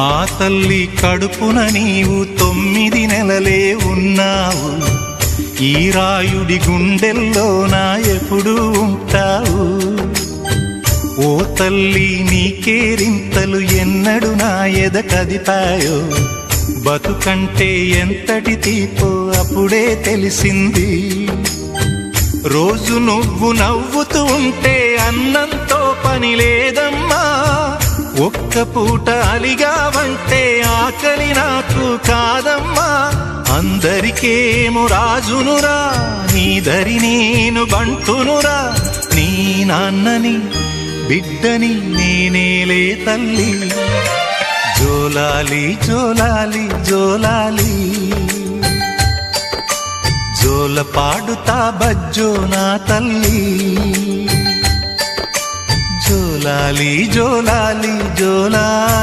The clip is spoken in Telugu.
ఆ తల్లి కడుపున నీవు 9 నెలలే ఉన్నావు. ఈ రాయుడి గుండెల్లోన ఎప్పుడు ఉంటావు. ఓ తల్లి నీ కేరింతలు ఎన్నడు నా ఎద కదిపాయో. బతుకంటే ఎంతటి తీపో అప్పుడే తెలిసింది. రోజు నువ్వు నవ్వుతూ ఉంటే అన్నంతో పని లేదమ్మా. ఒక్క పూట అలిగావంటే ఆకలి నాకు కాదమ్మా. అందరికేమో రాజునురా, నీ దరి నేను బంటునురా. నీ నాన్నని బిడ్డని నేనేలే తల్లి. జోలాలి జోలాలి జోలాలి, జోల పాడుతా బజ్జో నా తల్లి. జోలాలి జోలాలి జోలాలి.